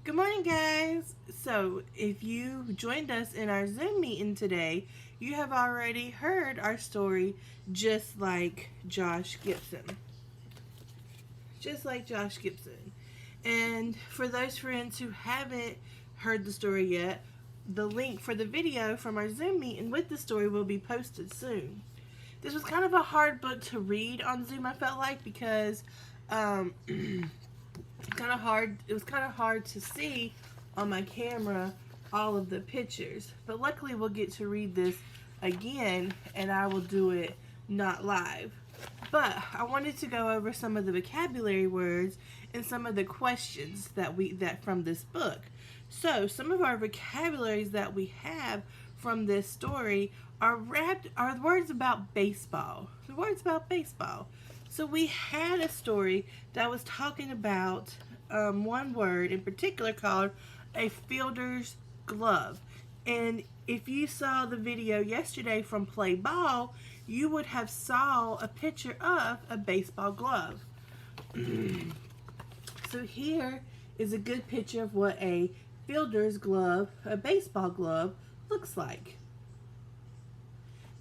Good morning, guys. So, if you joined us in our Zoom meeting today, you have already heard our story just like Josh Gibson. Just like Josh Gibson. And for those friends who haven't heard the story yet, the link for the video from our Zoom meeting with the story will be posted soon. This was kind of a hard book to read on Zoom, I felt like, because kind of hard. It was kind of hard to see on my camera all of the pictures. But luckily, we'll get to read this again, and I will do it not live. But I wanted to go over some of the vocabulary words and some of the questions that from this book. So some of our vocabularies that we have from this story are words about baseball. The words about baseball. So we had a story that was talking about one word in particular called a fielder's glove. And if you saw the video yesterday from Play Ball, you would have saw a picture of a baseball glove. So here is a good picture of what a fielder's glove, a baseball glove, looks like.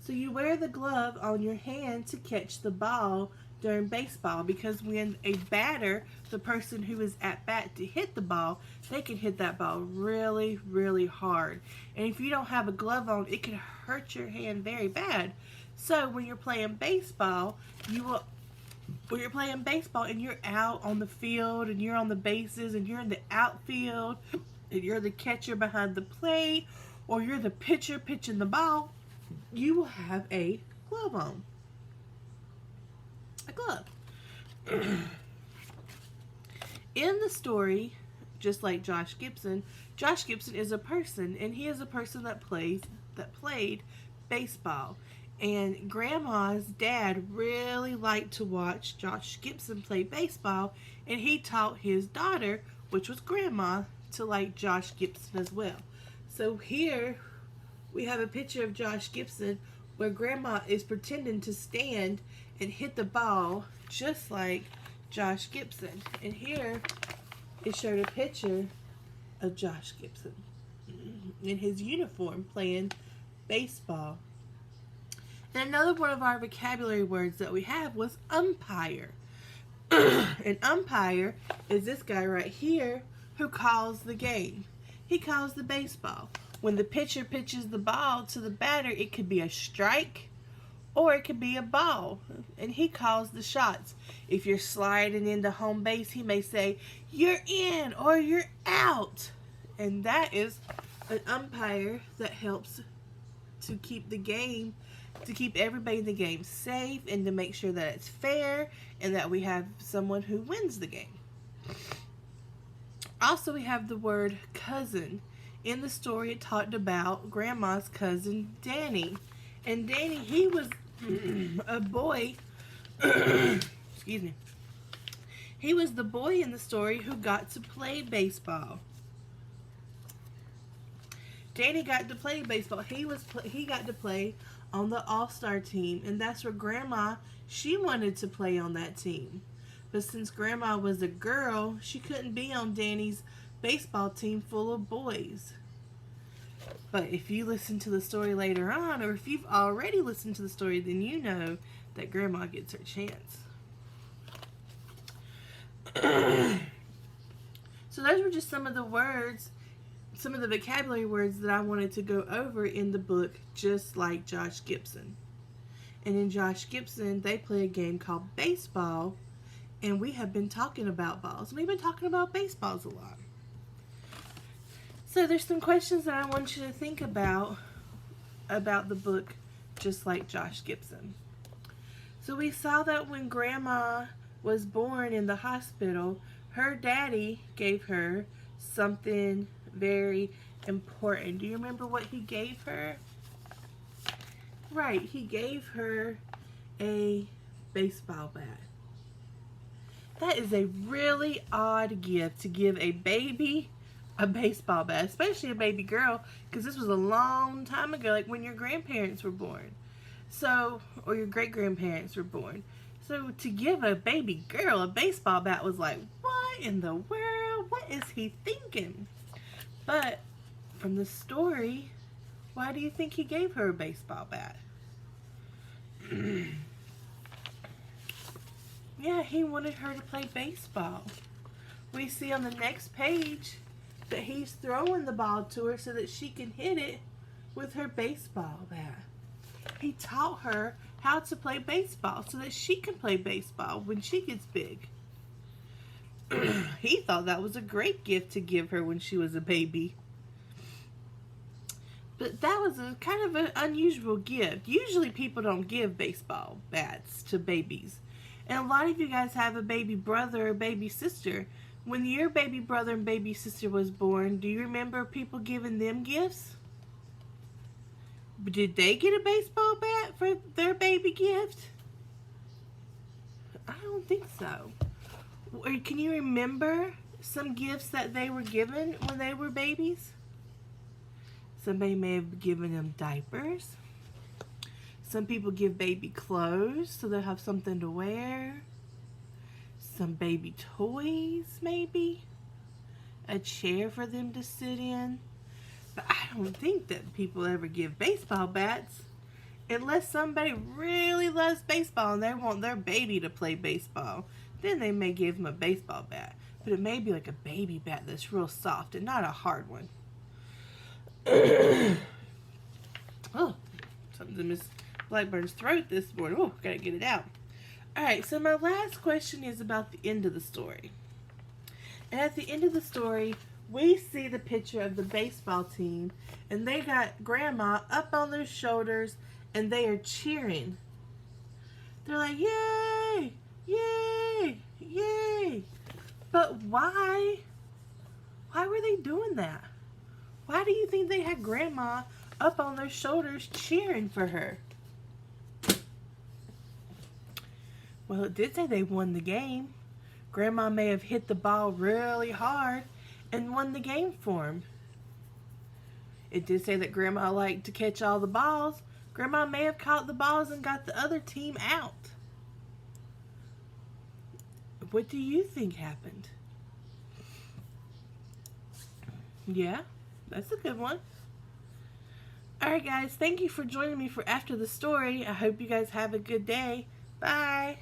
So you wear the glove on your hand to catch the ball during baseball, because when a batter, the person who is at bat to hit the ball, they can hit that ball really, really hard. And if you don't have a glove on, it can hurt your hand very bad. So when you're playing baseball, when you're playing baseball and you're out on the field and you're on the bases and you're in the outfield and you're the catcher behind the plate or you're the pitcher pitching the ball, you will have a glove on. A glove. In the story, just like Josh Gibson is a person, and he is a person that played baseball. And Grandma's dad really liked to watch Josh Gibson play baseball, and he taught his daughter, which was Grandma, to like Josh Gibson as well. So here we have a picture of Josh Gibson where Grandma is pretending to stand and hit the ball just like Josh Gibson. And here it showed a picture of Josh Gibson in his uniform playing baseball. And another one of our vocabulary words that we have was umpire. An umpire is this guy right here who calls the game. He calls the baseball. When the pitcher pitches the ball to the batter, it could be a strike or it could be a ball, and he calls the shots. If you're sliding into home base, he may say, "You're in" or "You're out." And that is an umpire that helps to keep the game, to keep everybody in the game safe and to make sure that it's fair and that we have someone who wins the game. Also, we have the word cousin. In the story, it talked about Grandma's cousin, Danny. And Danny, he was a boy, excuse me, he was the boy in the story who got to play baseball. Danny got to play baseball. He got to play on the All-Star team, and that's where Grandma, she wanted to play on that team. But since Grandma was a girl, she couldn't be on Danny's baseball team full of boys. But if you listen to the story later on, or if you've already listened to the story, then you know that Grandma gets her chance. So those were just some of the words, some of the vocabulary words that I wanted to go over in the book, just like Josh Gibson. And in Josh Gibson, they play a game called baseball, and we have been talking about balls. We've been talking about baseballs a lot. So there's some questions that I want you to think about the book, just like Josh Gibson. So we saw that when Grandma was born in the hospital, her daddy gave her something very important. Do you remember what he gave her? Right, he gave her a baseball bat. That is a really odd gift to give a baby a baseball bat, especially a baby girl, because this was a long time ago, like when your grandparents were born. So, or your great-grandparents were born. So to give a baby girl a baseball bat was like, what in the world? What what is he thinking? But from the story, why do you think he gave her a baseball bat? Yeah, he wanted her to play baseball. We see on the next page that he's throwing the ball to her so that she can hit it with her baseball bat. He taught her how to play baseball so that she can play baseball when she gets big. He thought that was a great gift to give her when she was a baby. But that was a kind of an unusual gift. Usually people don't give baseball bats to babies. And a lot of you guys have a baby brother or baby sister. When your baby brother and baby sister was born, do you remember people giving them gifts? Did they get a baseball bat for their baby gift? I don't think so. Or can you remember some gifts that they were given when they were babies? Somebody may have given them diapers. Some people give baby clothes so they'll have something to wear. Some baby toys, maybe. A chair for them to sit in. But I don't think that people ever give baseball bats unless somebody really loves baseball and they want their baby to play baseball. Then they may give them a baseball bat. But it may be like a baby bat that's real soft and not a hard one. Oh, something's in Miss Blackbird's throat this morning. Oh, gotta get it out. Alright, so my last question is about the end of the story. And at the end of the story, we see the picture of the baseball team, and they got Grandma up on their shoulders, and they are cheering. They're like, yay, yay, yay. But why? Why were they doing that? Why do you think they had Grandma up on their shoulders cheering for her? Well, it did say they won the game. Grandma may have hit the ball really hard and won the game for him. It did say that Grandma liked to catch all the balls. Grandma may have caught the balls and got the other team out. What do you think happened? Yeah, that's a good one. Alright guys, thank you for joining me for After the Story. I hope you guys have a good day. Bye.